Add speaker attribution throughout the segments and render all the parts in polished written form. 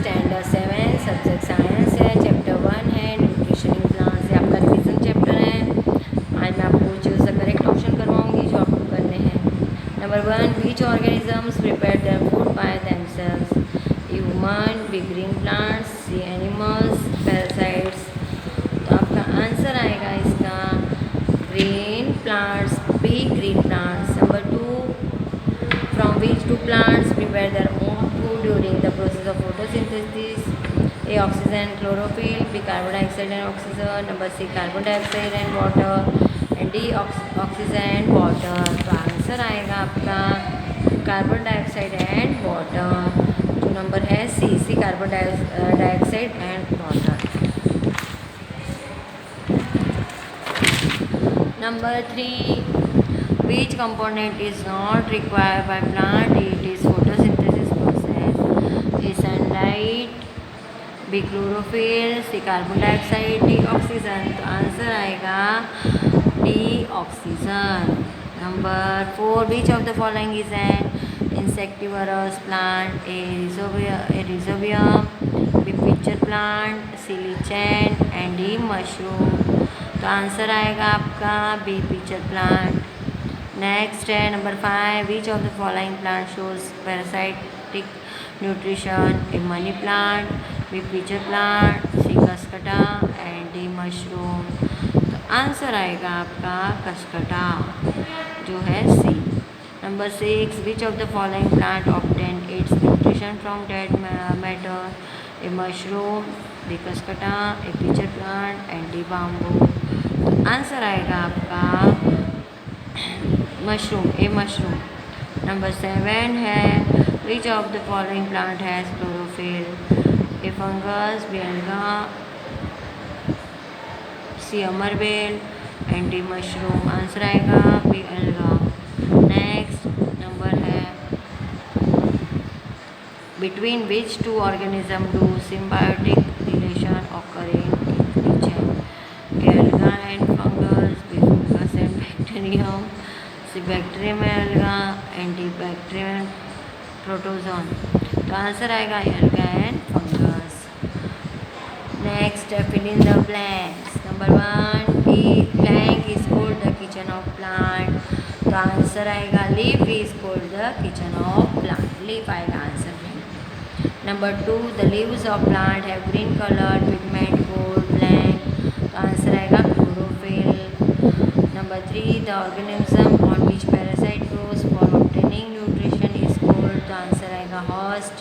Speaker 1: Standard 7 subject science है, chapter 1 है nutrition in plants. ये आपका रिविजन चैप्टर है। आज मैं आपको चूज द करेक्ट ऑप्शन करवाऊंगी जो आपको करने हैं। Number 1, which organisms prepare their food by themselves? Human, B green plants, C animals, parasites. तो आपका आंसर आएगा इसका green plants, B green plants. Number 2, from which two plants prepare their own food during the process of photosynthesis? A, oxygen, chlorophyll. B, carbon dioxide and oxygen. Number C, carbon dioxide and water. And D, oxygen, water. तो answer आएगा आपका carbon dioxide and water. जो number है C carbon dioxide and water. Number 3, which component is not required by plant? It is photosynthesis process. A, sunlight, B, chlorophyll, C, carbon dioxide, D, oxygen। तो answer आएगा D, oxygen। Number 4, which of the following is an insectivorous plant? A, rhizobium, B, pitcher plant, C, lichen and D, mushroom। तो answer आएगा आपका B, pitcher plant। Next है number 5, which of the following plant shows parasitic nutrition? A, money plant, B, pitcher plant, C, Cuscuta and D, mushroom. तो answer आएगा आपका Cuscuta जो है C. Number 6, which of the following plant obtain its nutrition from dead matter? A, mushroom, B, Cuscuta, A, pitcher plant and D, bamboo. तो answer आएगा आपका mushroom, ए, mushroom. Number 7 है which of the following plant has chlorophyll? A, fungus, B, alga, C, amarbel and D, mushroom. Answer आएगा B, alga. Next number है between which two organism do symbiotic relation occurring in lichen? A, alga and fungus, B, fungus and bacterium, C, bacterium में alga and D, bacterium protozoan. तो answer आएगा alga and fungus. Next fill in the blanks. Number 1, E blank is called the kitchen of plant. तो answer आएगा leaf is called the kitchen of plant. Leaf आएगा answer में। Number 2, the leaves of plant have green colour pigment called blank. तो answer आएगा chlorophyll. Number 3, the organism on which parasite grows for obtaining nutrition is called. तो answer आएगा host.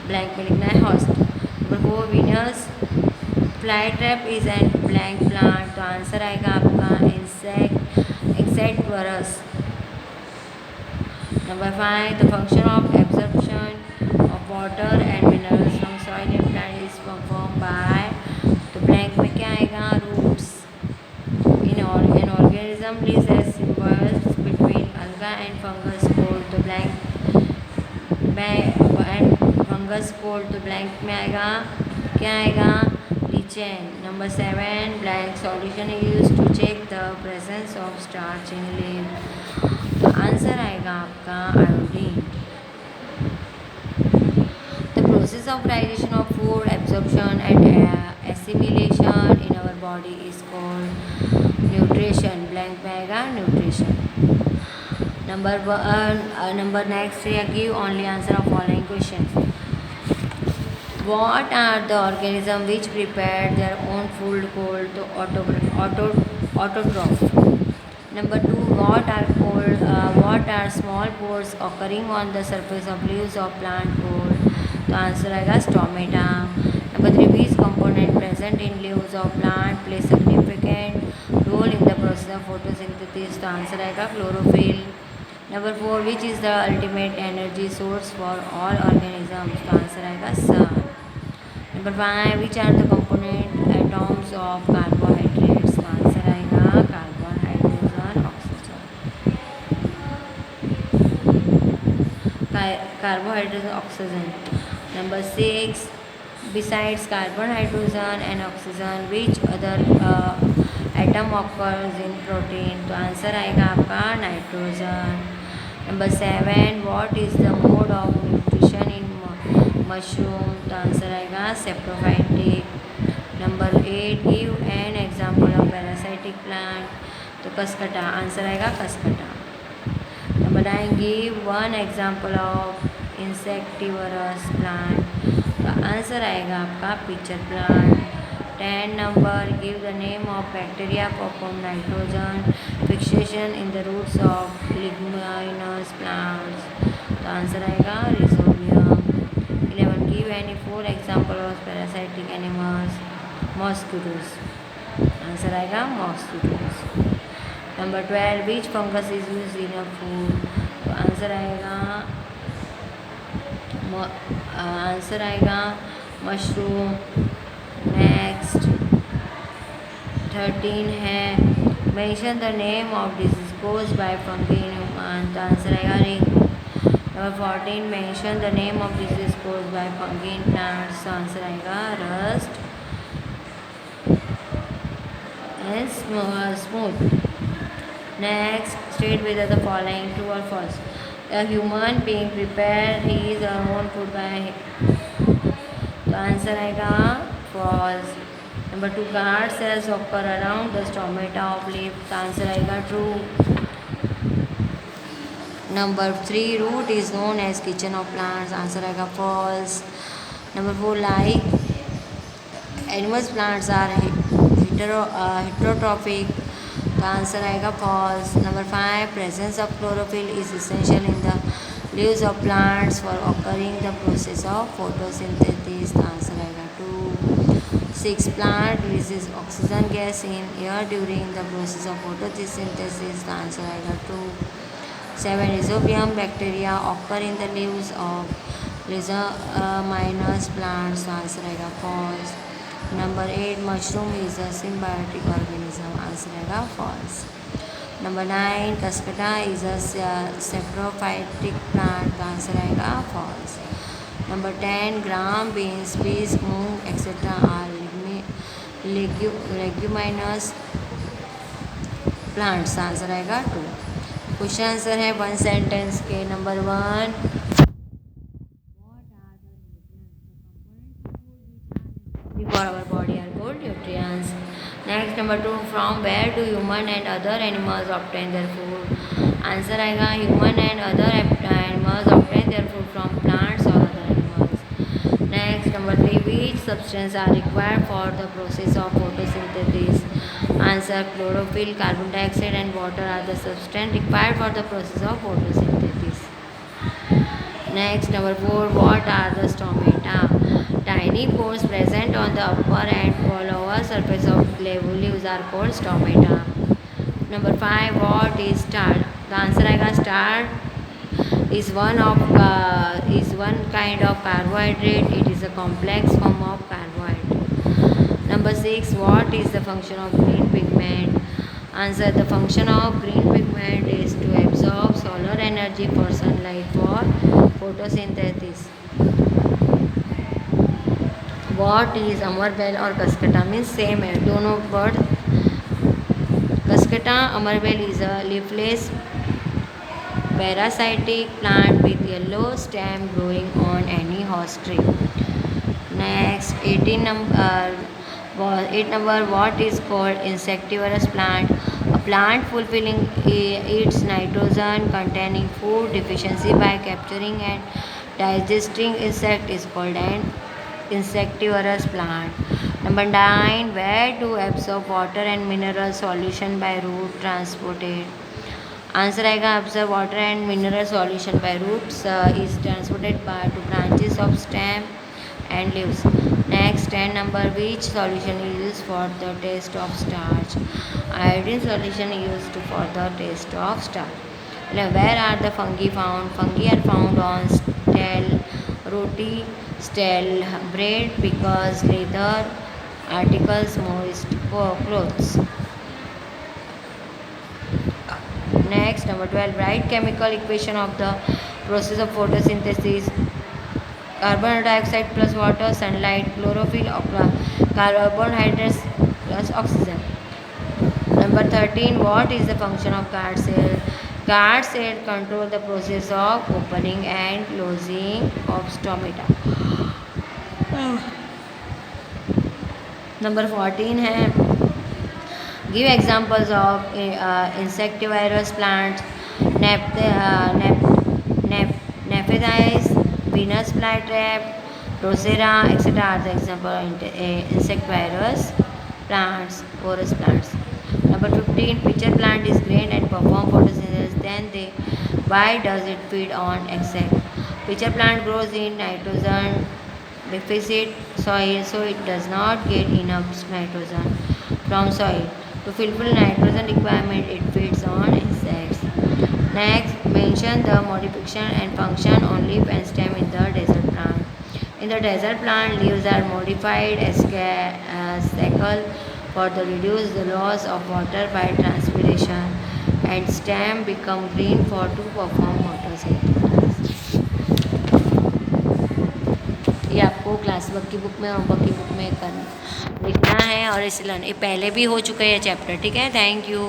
Speaker 1: Blank में लिखना है host. Number 4, Venus fly trap is an blank plant. तो answer आएगा आपका insectivorous. Number 5, the function of absorption of water and minerals from soil in plant is perform by. तो blank में क्या आएगा? Roots. An organism lives as symbiosis between alga and fungus called the blank में आएगा क्या आएगा? lichen। Number 7, blank solution is used to check the presence of starch in leaf। तो answer आएगा आपका iodine. The process of digestion of food, absorption and assimilation in our body is called nutrition. Blank में आएगा nutrition. Number next है give only answer of following question. What are the organism which prepare their own food called autotroph. Number 2, what are small pores occurring on the surface of leaves of plant called। तो answer आएगा stomata. Number 3, which component present in leaves of plant play significant role in the process of photosynthesis। तो answer आएगा chlorophyll. Number 4, which is the ultimate energy source for all organisms। तो answer आएगा sun. Number 5, which are the component atoms of carbohydrates। तो answer आएगा carbon, hydrogen, oxygen. Carbohydrogen, oxygen. Number 6, besides carbon, hydrogen and oxygen which other atom occurs in protein। तो answer आएगा आपका nitrogen. Number 7, what is the mode of nutrition in mushroom, तो answer आएगा saprophytic. Number 8, give an example of parasitic plant, तो Cuscuta, answer आएगा Cuscuta. Number 9, give one example of insectivorous plant, तो answer आएगा आपका pitcher plant. 10 number, give the name of bacteria perform nitrogen fixation in the roots of leguminous plants, तो answer आएगा rhizobium. 11, give any 4 example of parasitic animals, mosquitoes, answer आएगा mosquitoes. Number 12, which fungus is use in a food, तो answer आएगा mushroom. Next 13 है, mention the name of disease caused by fungi in human, तो answer आएगा dengue. Number 14, mention the name of disease caused by fungi in plants, तो answer आएगा rust and smut. Next, state whether the following true or false. A human being prepare his own food by, तो answer आएगा false. Number 2, guard cells occur around the stomata of leaf, तो answer आएगा true. Number 3, root is known as kitchen of plants, answer आएगा false. Number 4, like animals, plants are heterotrophic, तो answer आएगा false. Number 5, presence of chlorophyll is essential in the leaves of plants for occurring the process of photosynthesis, तो answer आएगा 2। 6, plant releases oxygen gas in air during the process of photosynthesis, तो answer आएगा 2। 7, rhizobium bacteria occur in the leaves of leguminous plants, तो answer आएगा false. Number 8, mushroom is a symbiotic organism, answer आएगा false. Number 9, cuscuta is a saprophytic plant, तो answer आएगा false. Number 10, gram, beans, peas, moong etcetera are leguminous plants, answer आएगा 2। Question answer है one sentence के। Number 1, for our body are called nutrients. Next, number 2, from where do human and other animals obtain their food, answer आएगा human and other animals obtain their food from plants or other animals. Next, number 3, which substances are required for the process of photosynthesis, answer chlorophyll, carbon dioxide and water are the substances required for the process of photosynthesis. Next, number 4, what are the stomata, tiny pores present on the upper and lower surface of leaves are called stomata. Number 5, what is starch, the answer आएगा starch is one kind of carbohydrate, it is a complex form of carbohydrate. Number 6, what is the function of green pigment, answer the function of green pigment is to absorb solar energy for sunlight for photosynthesis. What is amarbel और Cuscuta, means same है दोनों word. Cuscuta, amarbel is a leafless parasitic plant with yellow stem growing on any horse tree. Next, 8 number, what is called insectivorous plant, a plant fulfilling its nitrogen containing food deficiency by capturing and digesting insect is called an insectivorous plant. Number 9, where do absorb water and mineral solution by root transported, answer आएगा absorb water and mineral solution by roots is transported by to branches of stem and leaves. Next, 10 number, which solution is used for the taste of starch, iodine solution is used for the taste of starch. Where are the fungi found, fungi are found on stale roti, stale bread, because leather articles, moist clothes. Next, number 12, write chemical equation of the process of photosynthesis, carbon dioxide plus water, sunlight, chlorophyll, carbohydrates plus oxygen. Number 13, what is the function of guard cell, guard cell control the process of opening and closing of stomata. Number 14 है, give examples of insectivorous plants, Nepenthes, Venus flytrap, Drosera etcetera are the example insectivorous plants, porous plants. Number 15, pitcher plant is green and perform photosynthesis. Then why does it feed on insect? Pitcher plant grows in nitrogen deficit soil, so it does not get enough nitrogen from soil. To fulfill nitrogen requirement, it feeds on insects. Next, mention the modification and function on leaf and stem in the desert plant. In the desert plant, leaves are modified as shackle for the reduce the loss of water by transpiration, and stem become green for to perform photosynthesis. ये आपको class work की book में और work की book में लिखना है और इसे ये पहले भी हो चुका है ये चैप्टर, ठीक है। Thank you.